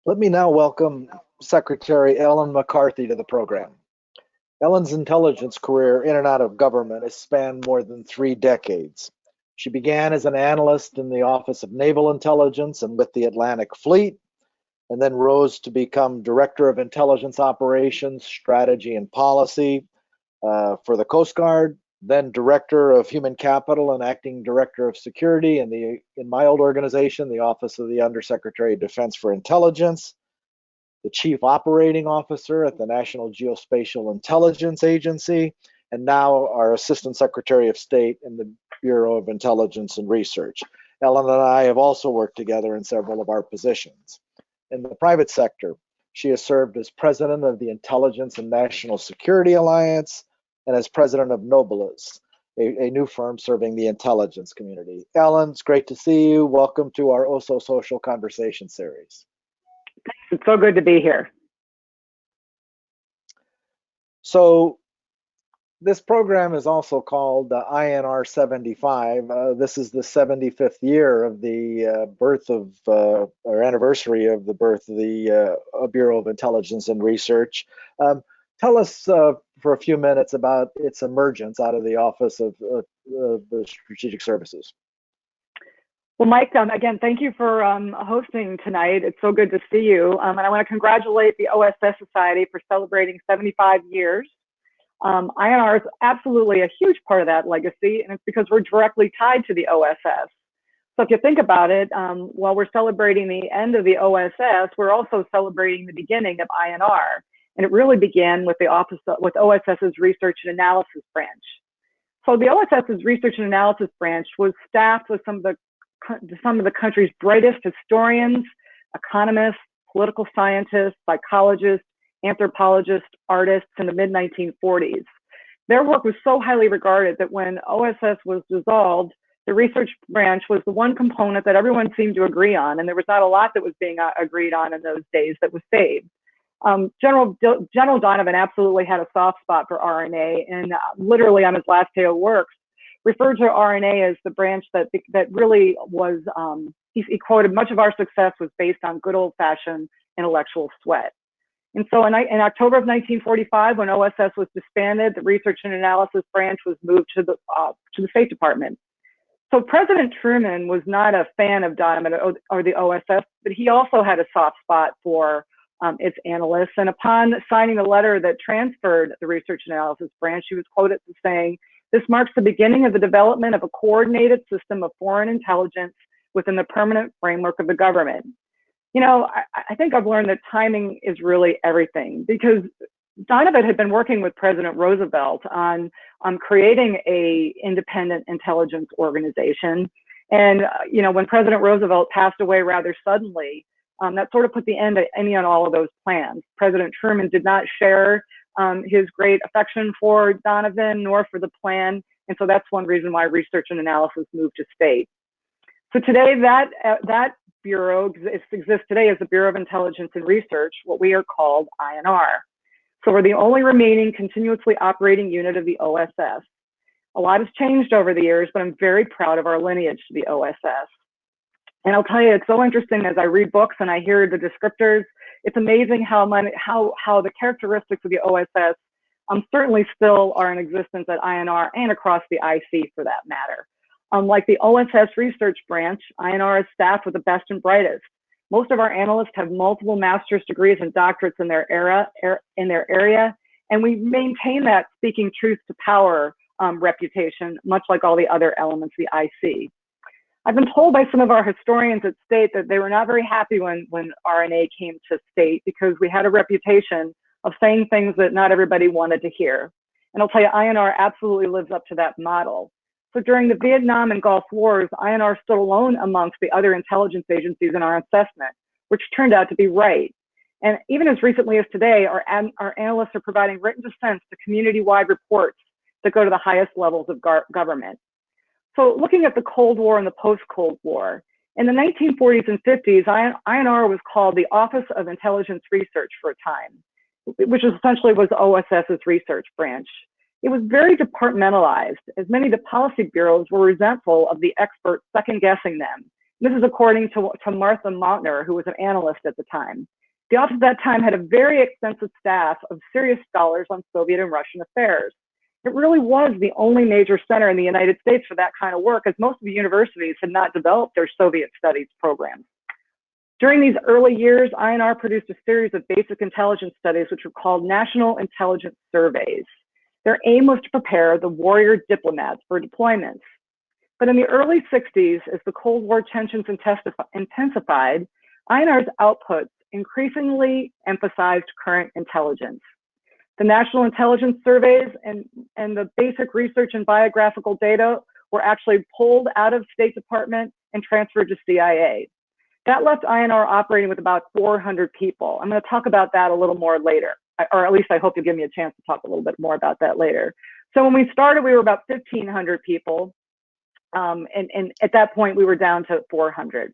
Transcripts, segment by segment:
Let me now welcome Secretary Ellen McCarthy to the program. Ellen's intelligence career in and out of government has spanned more than 3 decades. She began as an analyst in the Office of Naval Intelligence and with the Atlantic Fleet, and then rose to become Director of Intelligence Operations, Strategy, and Policy for the Coast Guard, then Director of Human Capital and Acting Director of Security in my old organization, the Office of the Undersecretary of Defense for Intelligence, the Chief Operating Officer at the National Geospatial Intelligence Agency, and now our Assistant Secretary of State in the Bureau of Intelligence and Research. Ellen and I have also worked together in several of our positions. In the private sector, she has served as President of the Intelligence and National Security Alliance and as President of Nobilis, a new firm serving the intelligence community. Ellen, it's great to see you. Welcome to our OSO Social Conversation series. It's so good to be here. So this program is also called INR75. This is the 75th year of the birth of, or anniversary of the birth of the Bureau of Intelligence and Research. Tell us for a few minutes about its emergence out of the Office of the Strategic Services. Well, Mike, again, thank you for hosting tonight. It's so good to see you. And I want to congratulate the OSS Society for celebrating 75 years. INR is absolutely a huge part of that legacy, and it's because we're directly tied to the OSS. So if you think about it, while we're celebrating the end of the OSS, we're also celebrating the beginning of INR. And it really began with OSS's Research and Analysis branch. So the OSS's Research and Analysis branch was staffed with some of the country's brightest historians, economists, political scientists, psychologists, anthropologists, artists in the mid-1940s. Their work was so highly regarded that when OSS was dissolved, the research branch was the one component that everyone seemed to agree on, and there was not a lot that was being agreed on in those days that was saved. General Donovan absolutely had a soft spot for RNA, and literally on his last day of work, referred to RNA as the branch that really was, he quoted, much of our success was based on good old-fashioned intellectual sweat. And so in October of 1945, when OSS was disbanded, the Research and Analysis branch was moved to the State Department. So President Truman was not a fan of Donovan or the OSS, but he also had a soft spot for its analysts. And upon signing the letter that transferred the Research and Analysis branch, he was quoted as saying, "This marks the beginning of the development of a coordinated system of foreign intelligence within the permanent framework of the government." You know, I think I've learned that timing is really everything, because Donovan had been working with President Roosevelt on creating a independent intelligence organization. And, you know, when President Roosevelt passed away rather suddenly, that sort of put the end to any and all of those plans. President Truman did not share his great affection for Donovan nor for the plan. And so that's one reason why Research and Analysis moved to state. So today that bureau exists today as the Bureau of Intelligence and Research, what we are called INR. So we're the only remaining continuously operating unit of the OSS. A lot has changed over the years, but I'm very proud of our lineage to the OSS. And I'll tell you, it's so interesting as I read books and I hear the descriptors. It's amazing how the characteristics of the OSS certainly still are in existence at INR and across the IC for that matter. Like the OSS research branch, INR is staffed with the best and brightest. Most of our analysts have multiple master's degrees and doctorates in their area, and we maintain that speaking truth to power reputation, much like all the other elements of the IC. I've been told by some of our historians at state that they were not very happy when RNA came to state, because we had a reputation of saying things that not everybody wanted to hear. And I'll tell you, INR absolutely lives up to that model. So during the Vietnam and Gulf Wars, INR stood alone amongst the other intelligence agencies in our assessment, which turned out to be right. And even as recently as today, our analysts are providing written dissents to community-wide reports that go to the highest levels of government. So looking at the Cold War and the post-Cold War, in the 1940s and 50s, INR was called the Office of Intelligence Research for a time, which essentially was OSS's research branch. It was very departmentalized, as many of the policy bureaus were resentful of the experts second-guessing them This is according to Martha Mautner, who was an analyst at the time. The office at that time had a very extensive staff of serious scholars on Soviet and Russian affairs. It really was the only major center in the United States for that kind of work, as most of the universities had not developed their Soviet studies programs. During these early years, INR produced a series of basic intelligence studies, which were called National Intelligence Surveys. Their aim was to prepare the warrior diplomats for deployments. But in the early 60s, as the Cold War tensions intensified, INR's outputs increasingly emphasized current intelligence. The National Intelligence Surveys and the basic research and biographical data were actually pulled out of State Department and transferred to CIA. That left INR operating with about 400 people. I'm going to talk about that a little more later, or at least I hope you'll give me a chance to talk a little bit more about that later. So when we started, we were about 1,500 people, and at that point, we were down to 400.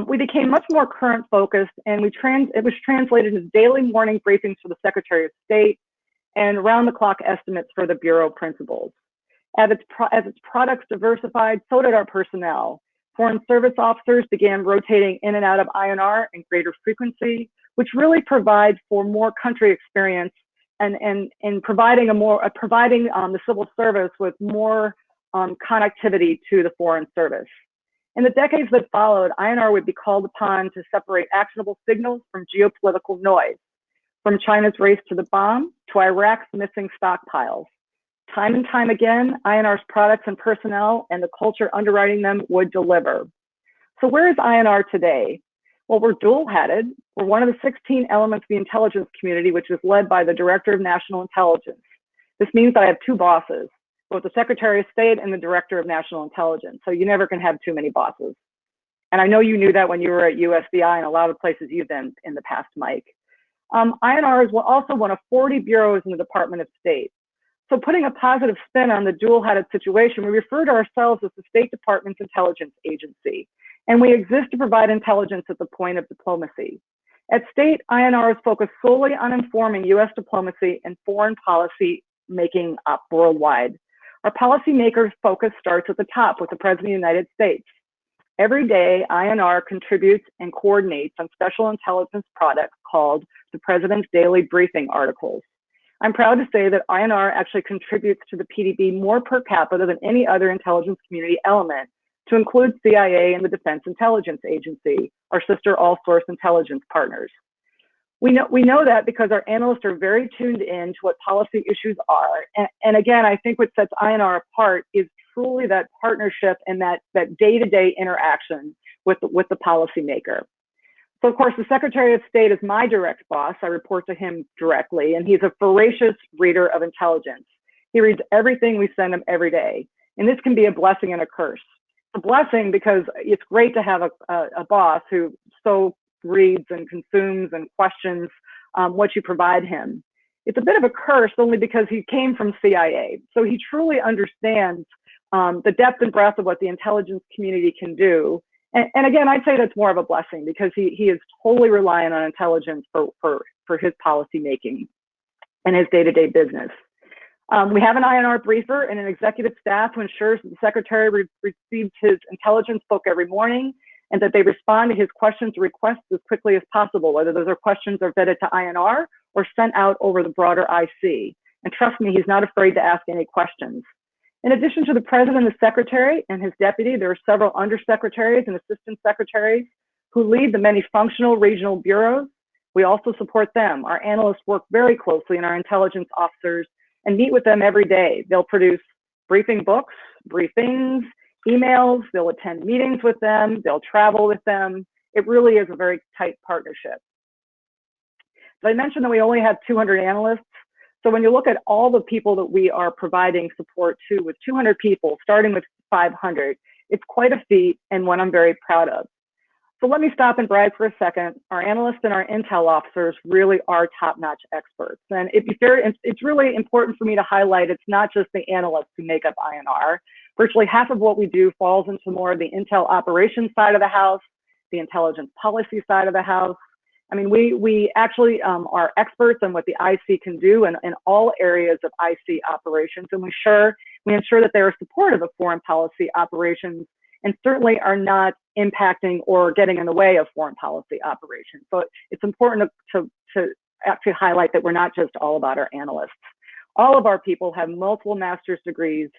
We became much more current focused, and it was translated into daily morning briefings for the Secretary of State and round the clock estimates for the Bureau principals. As its products diversified, so did our personnel. Foreign service officers began rotating in and out of INR in greater frequency, which really provides for more country experience and providing the civil service with more connectivity to the foreign service. In the decades that followed, INR would be called upon to separate actionable signals from geopolitical noise, from China's race to the bomb to Iraq's missing stockpiles. Time and time again, INR's products and personnel and the culture underwriting them would deliver. So where is INR today? Well, we're dual-headed. We're one of the 16 elements of the intelligence community, which is led by the Director of National Intelligence. This means that I have two bosses, both the Secretary of State and the Director of National Intelligence. So you never can have too many bosses. And I know you knew that when you were at USDI and a lot of places you've been in the past, Mike. INR is also one of 40 bureaus in the Department of State. So putting a positive spin on the dual-headed situation, we refer to ourselves as the State Department's intelligence agency, and we exist to provide intelligence at the point of diplomacy. At State, INR is focused solely on informing U.S. diplomacy and foreign policy making up worldwide. Our policymakers' focus starts at the top with the President of the United States. Every day, INR contributes and coordinates on special intelligence products called the President's Daily Briefing articles. I'm proud to say that INR actually contributes to the PDB more per capita than any other intelligence community element, to include CIA and the Defense Intelligence Agency, our sister all-source intelligence partners. We know that because our analysts are very tuned in to what policy issues are. And again, I think what sets INR apart is truly that partnership and that day-to-day interaction with the policymaker. So of course, the Secretary of State is my direct boss. I report to him directly, and he's a voracious reader of intelligence. He reads everything we send him every day. And this can be a blessing and a curse. It's a blessing because it's great to have a boss who so reads and consumes and questions what you provide him. It's a bit of a curse only because he came from CIA. So he truly understands the depth and breadth of what the intelligence community can do. And again, I'd say that's more of a blessing because he is totally reliant on intelligence for his policy making and his day-to-day business. We have an INR briefer and an executive staff who ensures that the Secretary receives his intelligence book every morning and that they respond to his questions or requests as quickly as possible, whether those are questions are vetted to INR or sent out over the broader IC. And trust me, he's not afraid to ask any questions. In addition to the President, the Secretary, and his deputy, there are several undersecretaries and assistant secretaries who lead the many functional regional bureaus. We also support them. Our analysts work very closely, and our intelligence officers and meet with them every day. They'll produce briefing books, briefings, emails, they'll attend meetings with them, they'll travel with them. It really is a very tight partnership. So I mentioned that we only have 200 analysts. So when you look at all the people that we are providing support to with 200 people, starting with 500, it's quite a feat and one I'm very proud of. So let me stop and brag for a second. Our analysts and our intel officers really are top-notch experts. And it's really important for me to highlight it's not just the analysts who make up INR. Virtually half of what we do falls into more of the intel operations side of the house, the intelligence policy side of the house. I mean, we actually are experts on what the IC can do in all areas of IC operations, and we ensure that they are supportive of foreign policy operations and certainly are not impacting or getting in the way of foreign policy operations. So it's important to actually highlight that we're not just all about our analysts. All of our people have multiple master's degrees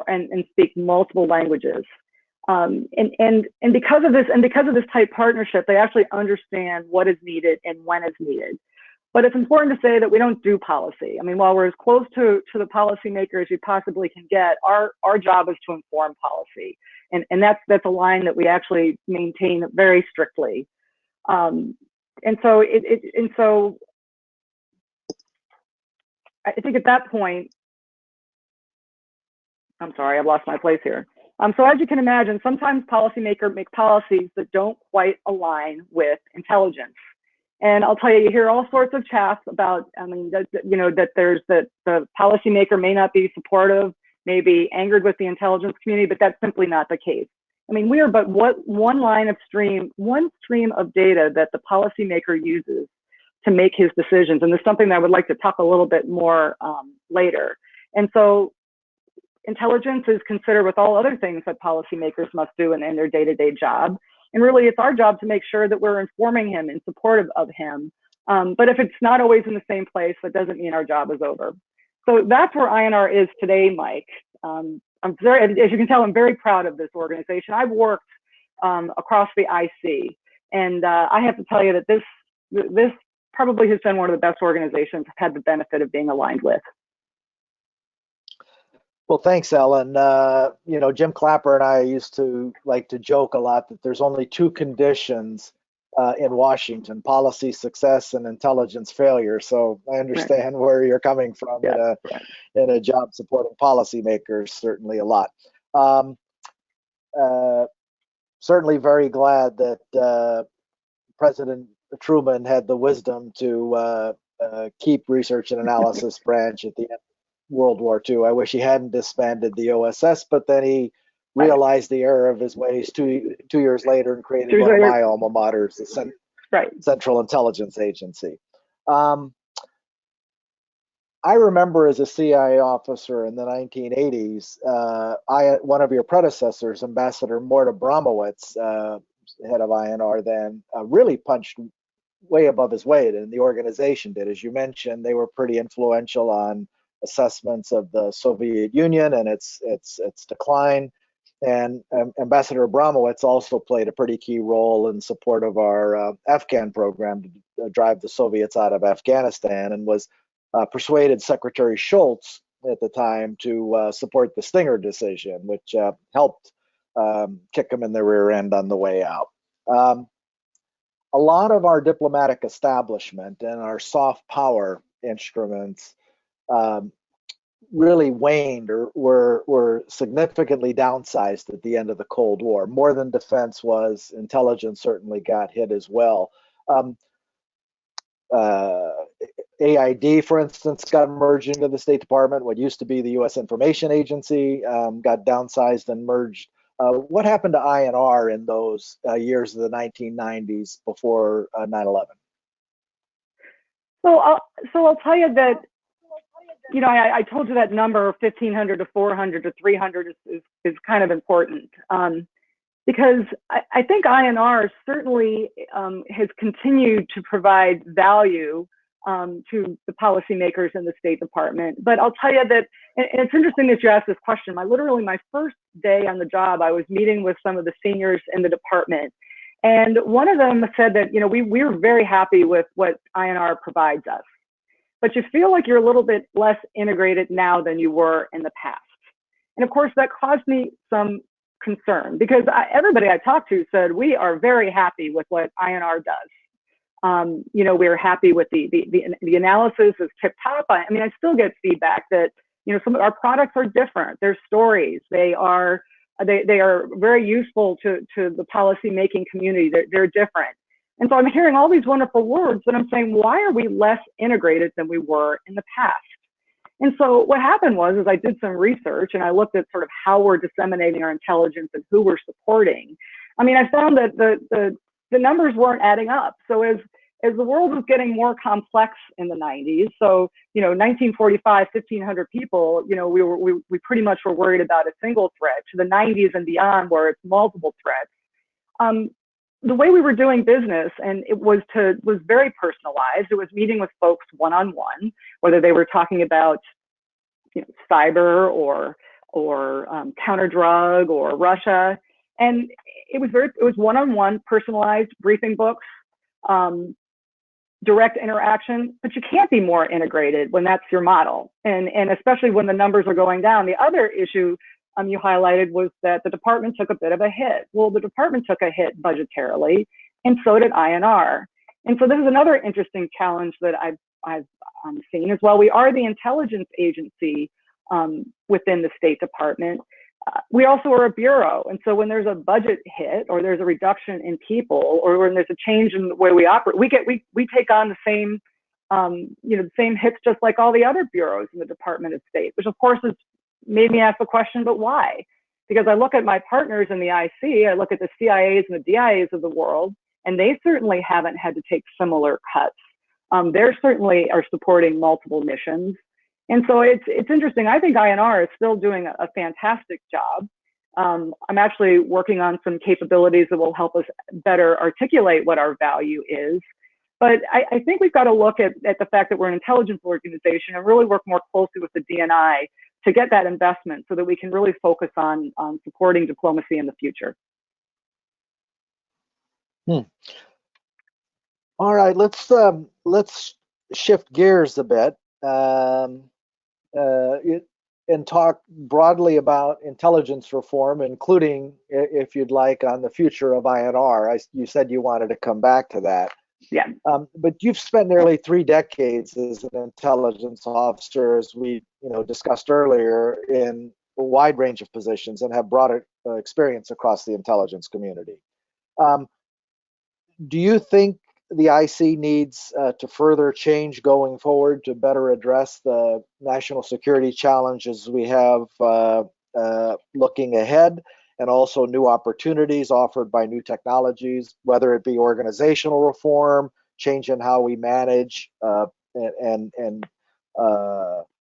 and speak multiple languages. And because of this tight partnership, they actually understand what is needed and when it's needed. But it's important to say that we don't do policy. I mean, while we're as close to the policymaker as you possibly can get, our job is to inform policy. And that's a line that we actually maintain very strictly. And so I think at that point, I'm sorry, I've lost my place here. So as you can imagine, sometimes policymakers make policies that don't quite align with intelligence. And I'll tell you, you hear all sorts of chaff about, I mean, that the policymaker may not be supportive, may be angered with the intelligence community, but that's simply not the case. I mean, we are but one stream of data that the policymaker uses to make his decisions. And this is something that I would like to talk a little bit more later. And so intelligence is considered with all other things that policymakers must do in their day-to-day job. And really, it's our job to make sure that we're informing him and supportive of him. But if it's not always in the same place, that doesn't mean our job is over. So that's where INR is today, Mike. As you can tell, I'm very proud of this organization. I've worked across the IC, and I have to tell you that this probably has been one of the best organizations I've had the benefit of being aligned with. Well, thanks, Ellen. You know, Jim Clapper and I used to like to joke a lot that there's only two conditions in Washington: policy success and intelligence failure. So I understand where you're coming from in a job supporting policymakers, certainly a lot. Certainly very glad that President Truman had the wisdom to keep research and analysis branch at the end World War II. I wish he hadn't disbanded the OSS, but then he realized the error of his ways two years later and created one of my alma maters, the Central Intelligence Agency. I remember as a CIA officer in the 1980s, one of your predecessors, Ambassador Morta Bromowitz, head of INR then, really punched way above his weight, and the organization did. As you mentioned, they were pretty influential on assessments of the Soviet Union and its decline. And Ambassador Abramowitz also played a pretty key role in support of our Afghan program to drive the Soviets out of Afghanistan, and was persuaded Secretary Shultz at the time to support the Stinger decision, which helped kick them in the rear end on the way out. A lot of our diplomatic establishment and our soft power instruments really waned or were significantly downsized at the end of the Cold War. More than defense was, intelligence certainly got hit as well. AID, for instance, got merged into the State Department. What used to be the U.S. Information Agency got downsized and merged. What happened to INR in those years of the 1990s before 9/11? So I'll tell you that, you know, I told you that number of 1,500 to 400 to 300 is kind of important, because I think INR certainly has continued to provide value to the policymakers in the State Department. But I'll tell you that, and it's interesting that you asked this question. Literally my first day on the job, I was meeting with some of the seniors in the department. And one of them said that, you know, we're very happy with what INR provides us, but you feel like you're a little bit less integrated now than you were in the past. And of course, that caused me some concern, because everybody I talked to said, we are very happy with what INR does. You know, we're happy with the analysis is tip top. I mean, I still get feedback that, you know, some of our products are different. They're stories. They are very useful to the policy making community. They're different. And so I'm hearing all these wonderful words, but I'm saying, why are we less integrated than we were in the past? And so what happened was, is I did some research and I looked at sort of how we're disseminating our intelligence and who we're supporting. I mean, I found that the numbers weren't adding up. So as the world was getting more complex in the 90s, so, you know, 1945, 1,500 people, you know, we pretty much were worried about a single threat, to the 90s and beyond where it's multiple threats. the way we were doing business, and it was very personalized. It was meeting with folks one-on-one, whether they were talking about cyber or counter drug or Russia, and it was one-on-one, personalized briefing books, direct interaction. But you can't be more integrated when that's your model, and especially when the numbers are going down. The other issue you highlighted was that the department took a bit of a hit. Well, the department took a hit budgetarily, and so did INR. And so this is another interesting challenge that I've seen as well. We are the intelligence agency within the State Department. We also are a bureau, and so when there's a budget hit or there's a reduction in people or when there's a change in the way we operate, we take on the same the same hits just like all the other bureaus in the Department of State, which of course has made me ask the question, but why? Because I look at my partners in the IC, I look at the CIAs and the DIAs of the world, and they certainly haven't had to take similar cuts. They certainly are supporting multiple missions. And so it's interesting. I think INR is still doing a fantastic job. I'm actually working on some capabilities that will help us better articulate what our value is. But I think we've got to look at the fact that we're an intelligence organization and really work more closely with the DNI to get that investment so that we can really focus on supporting diplomacy in the future. All right, let's shift gears a bit and talk broadly about intelligence reform, including, if you'd like, on the future of INR. You said you wanted to come back to that. Yeah. But you've spent nearly 3 decades as an intelligence officer, as we discussed earlier, in a wide range of positions and have broad experience across the intelligence community. Do you think the IC needs to further change going forward to better address the national security challenges we have looking ahead, and also new opportunities offered by new technologies, whether it be organizational reform, change in how we manage and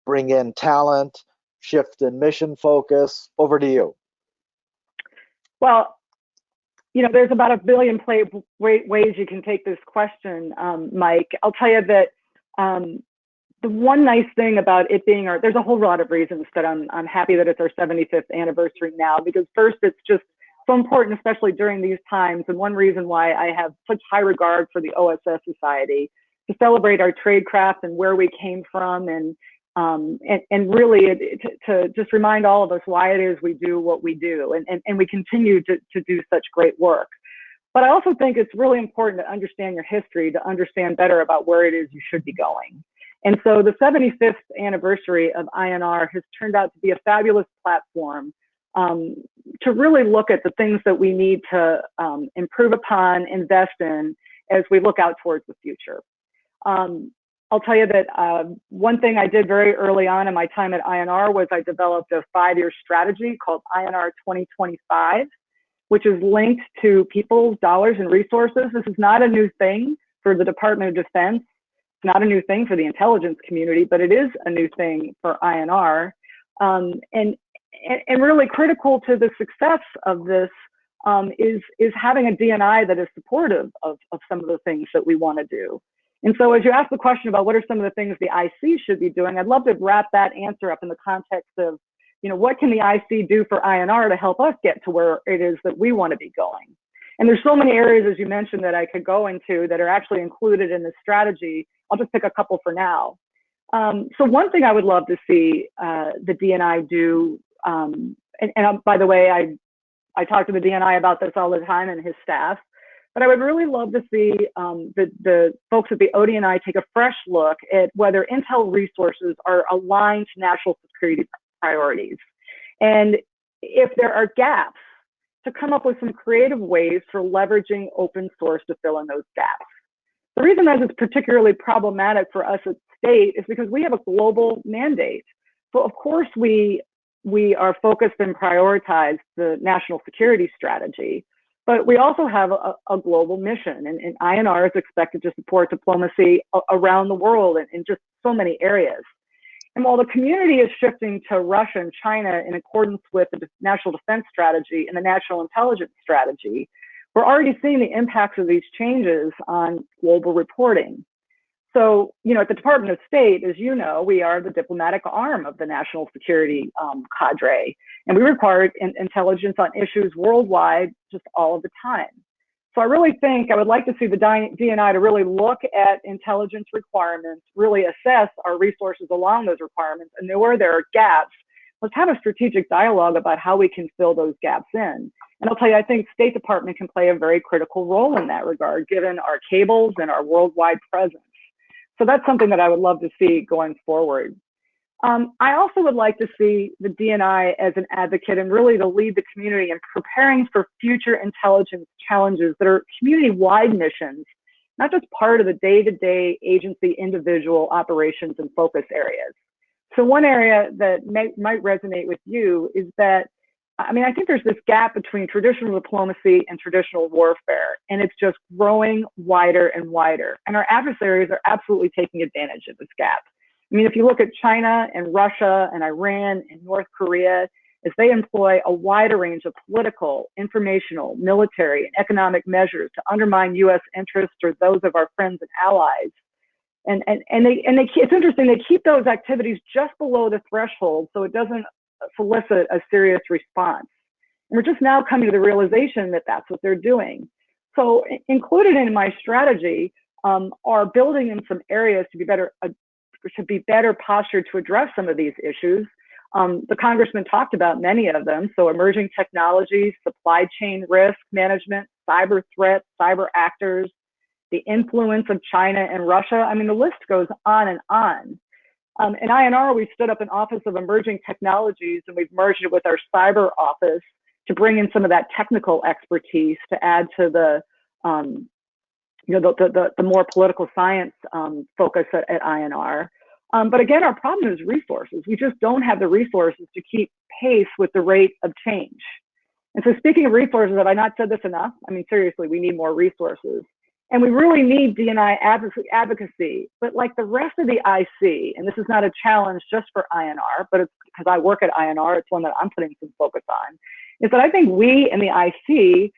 bring in talent, shift in mission focus? Over to you. Well, there's about a billion ways you can take this question, Mike. I'll tell you that the one nice thing about it being there's a whole lot of reasons that I'm happy that it's our 75th anniversary now, because first, it's just so important, especially during these times. And one reason why I have such high regard for the OSS Society, to celebrate our tradecraft and where we came from, and really to just remind all of us why it is we do what we do, and we continue to do such great work. But I also think it's really important to understand your history, to understand better about where it is you should be going. And so the 75th anniversary of INR has turned out to be a fabulous platform to really look at the things that we need to improve upon, invest in as we look out towards the future. I'll tell you that one thing I did very early on in my time at INR was I developed a 5-year strategy called INR75, which is linked to people's dollars and resources. This is not a new thing for the Department of Defense. It's not a new thing for the intelligence community, but it is a new thing for INR. And really critical to the success of this is having a DNI that is supportive of some of the things that we want to do. And so as you ask the question about what are some of the things the IC should be doing, I'd love to wrap that answer up in the context of, what can the IC do for INR to help us get to where it is that we want to be going? And there's so many areas, as you mentioned, that I could go into that are actually included in this strategy. I'll just pick a couple for now. So one thing I would love to see the DNI do, and by the way, I talk to the DNI about this all the time and his staff, but I would really love to see the folks at the ODNI take a fresh look at whether intel resources are aligned to national security priorities. And if there are gaps, to come up with some creative ways for leveraging open source to fill in those gaps. The reason that is particularly problematic for us at State is because we have a global mandate. So of course we are focused and prioritize the national security strategy, but we also have a global mission, and INR is expected to support diplomacy around the world in just so many areas. And while the community is shifting to Russia and China in accordance with the National Defense Strategy and the National Intelligence Strategy, we're already seeing the impacts of these changes on global reporting. So, at the Department of State, as you know, we are the diplomatic arm of the national security cadre, and we require intelligence on issues worldwide just all of the time. So I really think I would like to see the DNI to really look at intelligence requirements, really assess our resources along those requirements, and where there are gaps, let's have a strategic dialogue about how we can fill those gaps in. And I'll tell you, I think State Department can play a very critical role in that regard, given our cables and our worldwide presence. So that's something that I would love to see going forward. I also would like to see the DNI as an advocate and really to lead the community in preparing for future intelligence challenges that are community-wide missions, not just part of the day-to-day agency individual operations and focus areas. So one area that might resonate with you is that, I think there's this gap between traditional diplomacy and traditional warfare, and it's just growing wider and wider. And our adversaries are absolutely taking advantage of this gap. If you look at China and Russia and Iran and North Korea, as they employ a wider range of political, informational, military, and economic measures to undermine U.S. interests or those of our friends and allies. And it's interesting, they keep those activities just below the threshold so it doesn't solicit a serious response. And we're just now coming to the realization that that's what they're doing. So included in my strategy are building in some areas to be better postured to address some of these issues. The congressman talked about many of them. So emerging technologies, supply chain risk management, cyber threats, cyber actors, the influence of China and Russia. The list goes on and on. In INR, we've stood up an Office of Emerging Technologies, and we've merged it with our cyber office to bring in some of that technical expertise to add to the more political science focus at INR. But again, our problem is resources. We just don't have the resources to keep pace with the rate of change. And so speaking of resources, have I not said this enough? Seriously, we need more resources. And we really need DNI advocacy, but like the rest of the IC, and this is not a challenge just for INR, but it's because I work at INR, it's one that I'm putting some focus on, is that I think we in the IC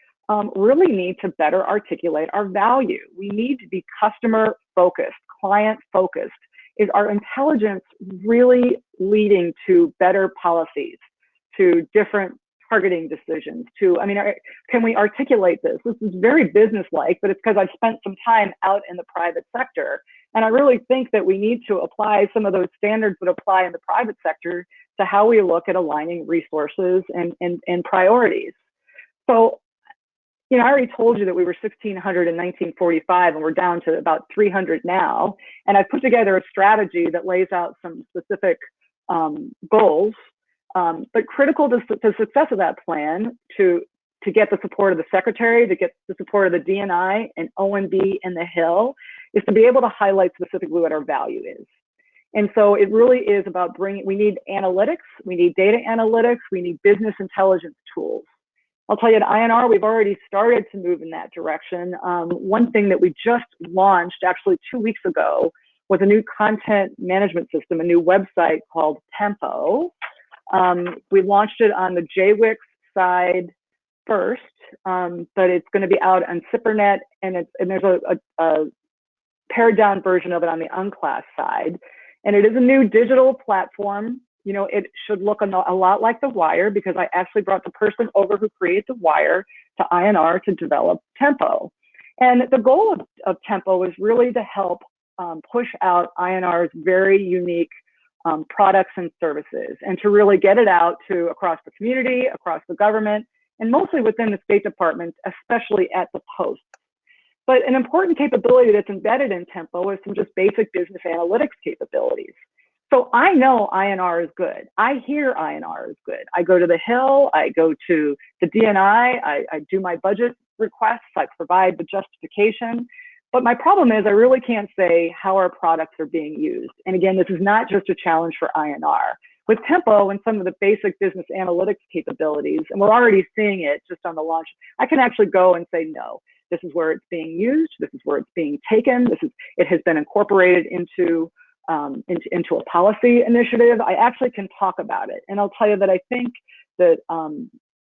really need to better articulate our value. We need to be customer focused, client focused. Is our intelligence really leading to better policies, to different targeting decisions, can we articulate this? This is very business-like, but it's because I've spent some time out in the private sector. And I really think that we need to apply some of those standards that apply in the private sector to how we look at aligning resources and priorities. So, I already told you that we were 1,600 in 1945 and we're down to about 300 now. And I've put together a strategy that lays out some specific goals. But critical to the success of that plan, to get the support of the Secretary, to get the support of the DNI and OMB and the Hill, is to be able to highlight specifically what our value is. And so it really is about we need analytics, we need data analytics, we need business intelligence tools. I'll tell you, at INR, we've already started to move in that direction. One thing that we just launched actually 2 weeks ago was a new content management system, a new website called Tempo. We launched it on the JWIX side first, but it's going to be out on CIPRNet, and there's a pared down version of it on the Unclass side. And it is a new digital platform. It should look a lot like The Wire, because I actually brought the person over who created The Wire to INR to develop Tempo. And the goal of Tempo is really to help push out INR's very unique products and services, and to really get it out to across the community, across the government, and mostly within the State Department, especially at the posts. But an important capability that's embedded in Tempo is some just basic business analytics capabilities. So I know INR is good. I hear INR is good. I go to the Hill, I go to the DNI, I do my budget requests, I provide the justification. But my problem is I really can't say how our products are being used. And again, this is not just a challenge for INR. With Tempo and some of the basic business analytics capabilities, and we're already seeing it just on the launch, I can actually go and say, no, this is where it's being used, this is where it's being taken, it has been incorporated into a policy initiative. I actually can talk about it. And I'll tell you that I think that,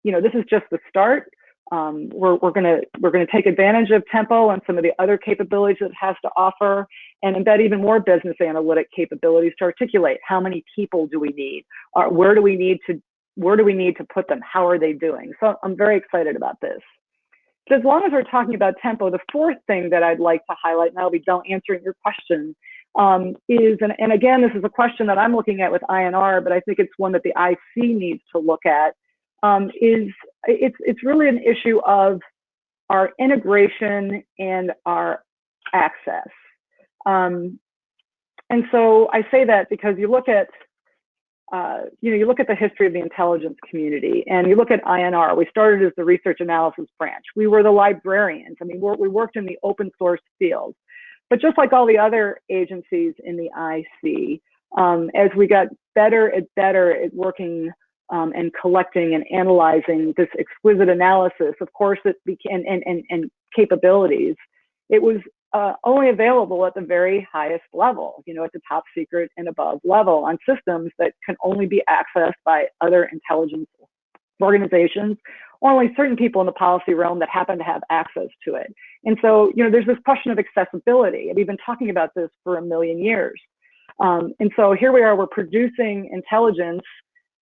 this is just the start. We're gonna take advantage of Tempo and some of the other capabilities it has to offer, and embed even more business analytic capabilities to articulate how many people do we need, where do we need to put them, how are they doing. So I'm very excited about this. So as long as we're talking about Tempo, the fourth thing that I'd like to highlight, and I'll be done answering your question, is, and again, this is a question that I'm looking at with INR, but I think it's one that the IC needs to look at, is it's really an issue of our integration and our access. And so I say that because you look at you look at the history of the intelligence community, and you look at INR. We started as the research analysis branch. We were the librarians. I mean, we worked in the open source field. But just like all the other agencies in the IC, as we got better at working and collecting and analyzing this exquisite analysis, of course, it became and capabilities, it was only available at the very highest level, at the top secret and above level on systems that can only be accessed by other intelligence organizations, or only certain people in the policy realm that happen to have access to it. And so, there's this question of accessibility. And we've been talking about this for a million years. And so here we are, we're producing intelligence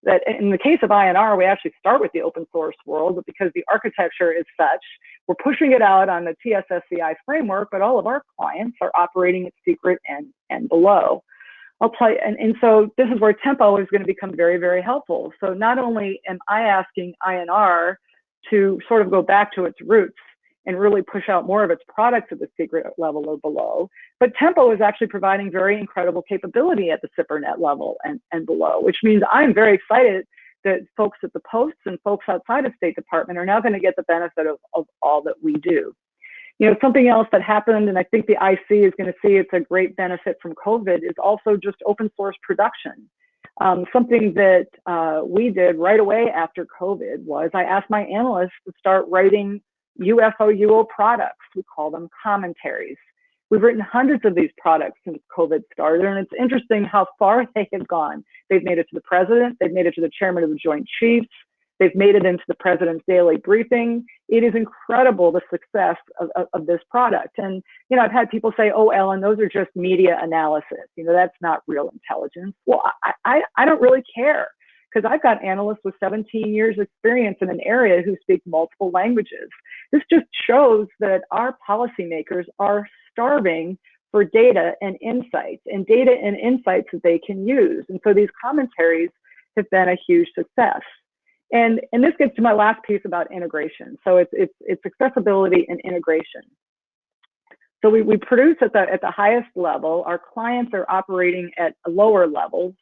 that, in the case of INR, we actually start with the open source world, but because the architecture is such, we're pushing it out on the TSSCI framework, but all of our clients are operating at secret and below. I'll tell you, and so this is where Tempo is going to become very, very helpful. So not only am I asking INR to sort of go back to its roots and really push out more of its products at the secret level or below, but Tempo is actually providing very incredible capability at the SIPRNet level and below, which means I'm very excited that folks at the posts and folks outside of State Department are now going to get the benefit of all that we do. Something else that happened, and I think the IC is going to see it's a great benefit from COVID, is also just open source production. Something that we did right away after COVID was I asked my analysts to start writing UFO products. We call them commentaries. We've written hundreds of these products since COVID started, and it's interesting how far they have gone. They've made it to the president. They've made it to the chairman of the Joint Chiefs. They've made it into the president's daily briefing. It is incredible, the success of this product. And, I've had people say, oh, Ellen, those are just media analysis. That's not real intelligence. Well, I don't really care, because I've got analysts with 17 years experience in an area who speak multiple languages. This just shows that our policymakers are starving for data and insights that they can use. And so these commentaries have been a huge success. And this gets to my last piece about integration. So it's accessibility and integration. So we produce at the highest level. Our clients are operating at lower levels.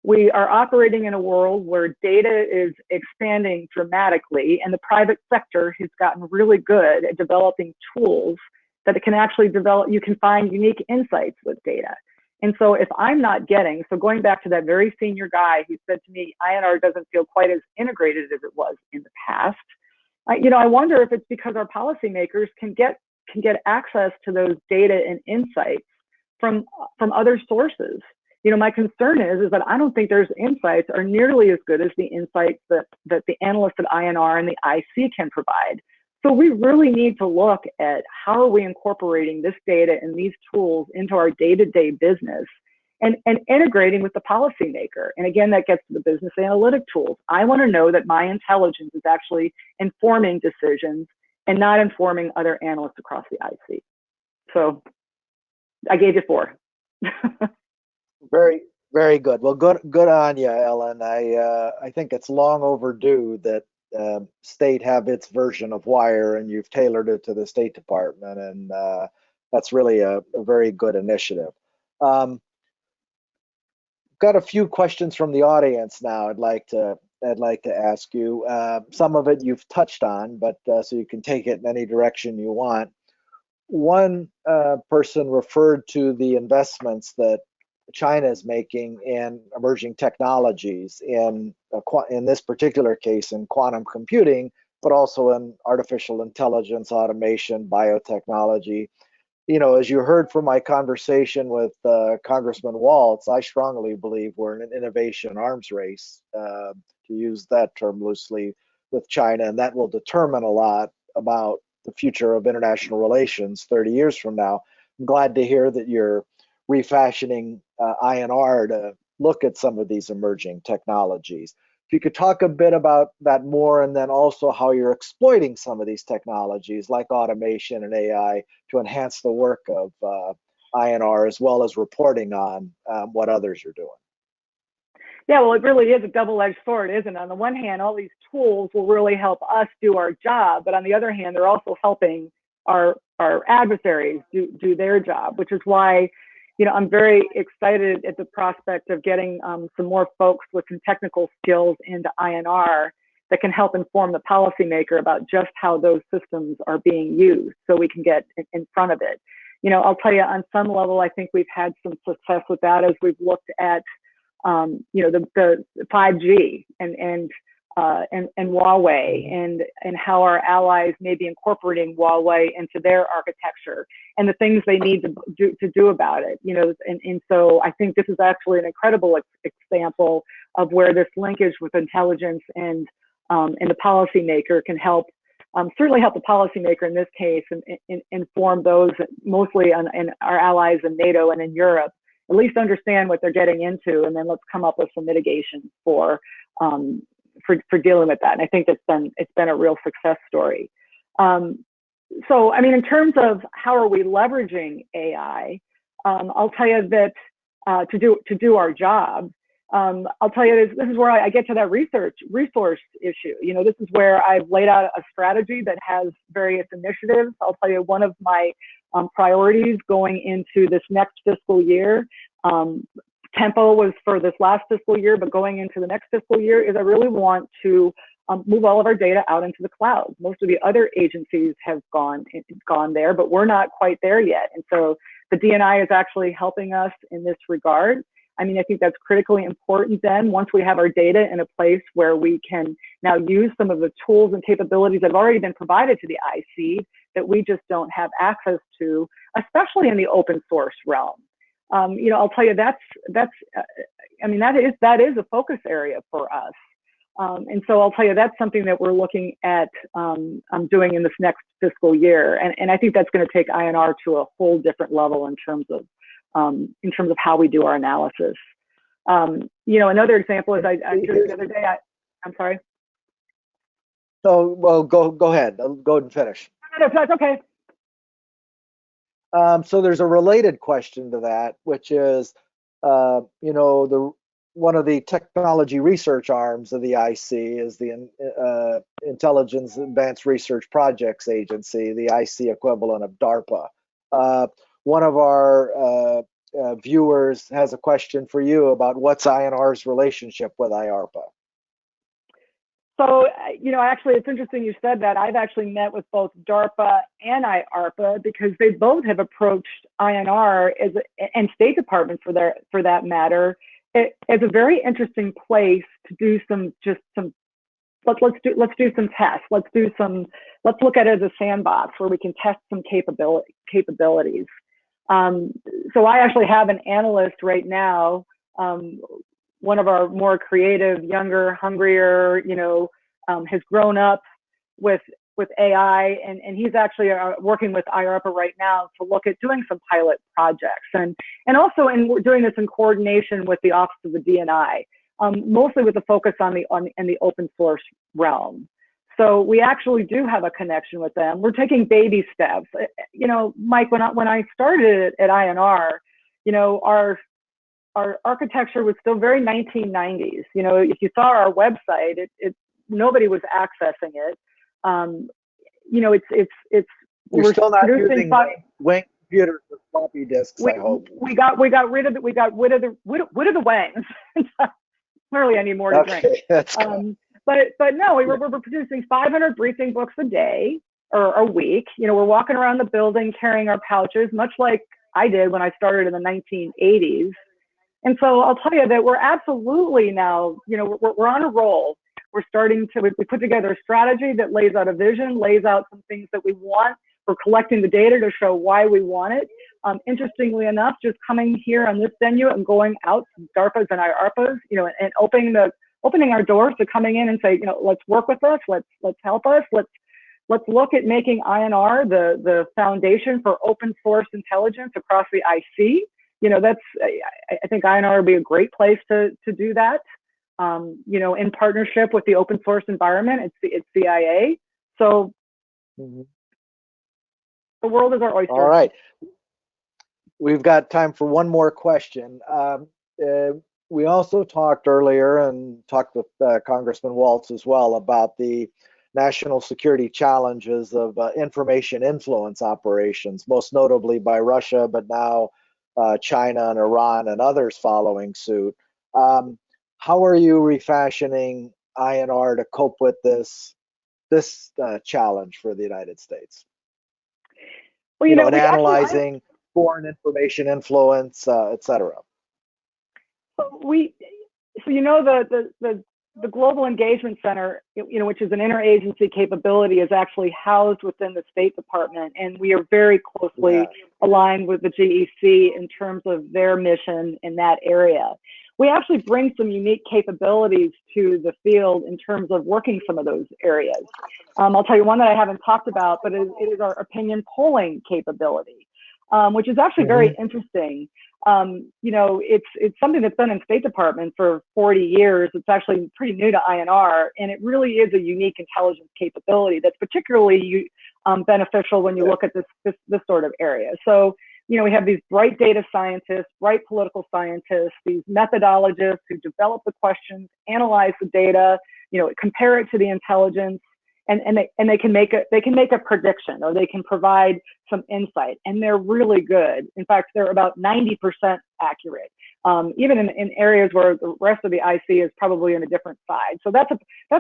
We are operating in a world where data is expanding dramatically, and the private sector has gotten really good at developing tools that it can actually develop. You can find unique insights with data. And so if I'm not getting, so going back to that very senior guy who said to me, INR doesn't feel quite as integrated as it was in the past. I wonder if it's because our policymakers can get access to those data and insights from other sources. My concern is that I don't think those insights are nearly as good as the insights that the analysts at INR and the IC can provide. So we really need to look at how are we incorporating this data and these tools into our day-to-day business and integrating with the policymaker. And again, that gets to the business analytic tools. I want to know that my intelligence is actually informing decisions and not informing other analysts across the IC. So I gave you 4. Very, very good. Well, good on you, Ellen. I think it's long overdue that state have its version of WIRE, and you've tailored it to the State Department, and that's really a very good initiative. Got a few questions from the audience now. I'd like to ask you. Some of it you've touched on, but so you can take it in any direction you want. One person referred to the investments that China is making in emerging technologies, in this particular case in quantum computing, but also in artificial intelligence, automation, biotechnology. As you heard from my conversation with Congressman Waltz, I strongly believe we're in an innovation arms race, to use that term loosely, with China, and that will determine a lot about the future of international relations 30 years from now. I'm glad to hear that you're refashioning INR to look at some of these emerging technologies. If you could talk a bit about that more, and then also how you're exploiting some of these technologies like automation and AI to enhance the work of INR, as well as reporting on what others are doing. Yeah, well, it really is a double-edged sword, isn't it? On the one hand, all these tools will really help us do our job, but on the other hand, they're also helping our adversaries do their job, which is why, I'm very excited at the prospect of getting some more folks with some technical skills into INR that can help inform the policymaker about just how those systems are being used, so we can get in front of it. I'll tell you, on some level, I think we've had some success with that as we've looked at the 5G and Huawei, and how our allies may be incorporating Huawei into their architecture and the things they need to do about it. And so I think this is actually an incredible example of where this linkage with intelligence and the policymaker can help. Certainly help the policymaker in this case, and inform those mostly in our allies in NATO and in Europe, at least understand what they're getting into, and then let's come up with some mitigation for dealing with that. And I think it's been a real success story. So, I mean, in terms of how are we leveraging AI, I'll tell you that to do our job, I'll tell you this is where I get to that resource issue. This is where I've laid out a strategy that has various initiatives. I'll tell you one of my priorities going into this next fiscal year. Tempo was for this last fiscal year, but going into the next fiscal year is I really want to move all of our data out into the cloud. Most of the other agencies have gone there, but we're not quite there yet. And so the DNI is actually helping us in this regard. I mean, I think that's critically important then, once we have our data in a place where we can now use some of the tools and capabilities that have already been provided to the IC that we just don't have access to, especially in the open source realm. I'll tell you that is a focus area for us. And so I'll tell you that's something that we're looking at doing in this next fiscal year. And I think that's going to take INR to a whole different level in terms of how we do our analysis. Another example is I just the other day, I'm sorry. So, well, go ahead. Go ahead and finish. No, that's okay. So there's a related question to that, which is, one of the technology research arms of the IC is the Intelligence Advanced Research Projects Agency, the IC equivalent of DARPA. One of our viewers has a question for you about what's INR's relationship with Iarpa. So, actually, it's interesting you said that. I've actually met with both DARPA and Iarpa because they both have approached INR and State Department for that matter as a very interesting place to do let's do some tests. Let's look at it as a sandbox where we can test some capabilities. So I actually have an analyst right now, one of our more creative, younger, hungrier, has grown up with AI, and he's actually working with Iarpa right now to look at doing some pilot projects, and also we're doing this in coordination with the Office of the DNI, mostly with a focus on the open source realm. So we actually do have a connection with them. We're taking baby steps. Mike, when I started at INR, our architecture was still very 1990s. If you saw our website, nobody was accessing it. We're still not using wing computers with floppy disks. I hope we got rid of the wangs. Clearly, I need more to drink. That's good. But no, we're producing 500 briefing books a day or a week. We're walking around the building carrying our pouches, much like I did when I started in the 1980s. And so I'll tell you that we're absolutely now, we're on a roll. We put together a strategy that lays out a vision, lays out some things that we want. We're collecting the data to show why we want it. Interestingly enough, just coming here on this venue and going out to DARPAs and Iarpas, and opening opening our doors to coming in and say, let's work with us, let's help us, let's look at making INR the foundation for open source intelligence across the IC. I think INR would be a great place to do that. In partnership with the open source environment, it's CIA. So the world is our oyster. All right. We've got time for one more question. We also talked earlier and talked with Congressman Waltz as well about the national security challenges of information influence operations, most notably by Russia, but now China and Iran and others following suit. How are you refashioning INR to cope with this challenge for the United States? Well, in analyzing foreign information influence, et cetera. The Global Engagement Center, which is an interagency capability, is actually housed within the State Department, and we are very closely aligned with the GEC in terms of their mission in that area. We actually bring some unique capabilities to the field in terms of working some of those areas. I'll tell you one that I haven't talked about, but it is our opinion polling capability, which is actually very interesting. It's something that's been in State Department for 40 years. It's actually pretty new to INR, and it really is a unique intelligence capability that's particularly beneficial when you look at this sort of area. So, we have these bright data scientists, bright political scientists, these methodologists who develop the questions, analyze the data, compare it to the intelligence, and they can make a prediction, or they can provide some insight, and they're really good. In fact, they're about 90% accurate, even in areas where the rest of the IC is probably on a different side. So that's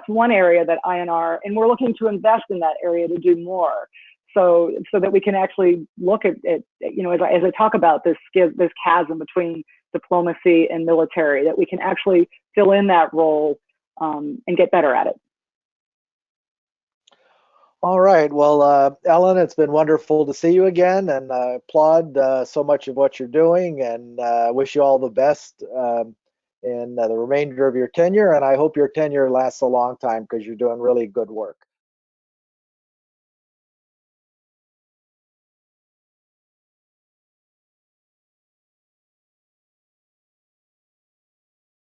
one area that INR, and we're looking to invest in that area to do more, so that we can actually look at as I talk about this chasm between diplomacy and military, that we can actually fill in that role and get better at it. All right. Well, Ellen, it's been wonderful to see you again, and applaud so much of what you're doing, and wish you all the best in the remainder of your tenure. And I hope your tenure lasts a long time, because you're doing really good work.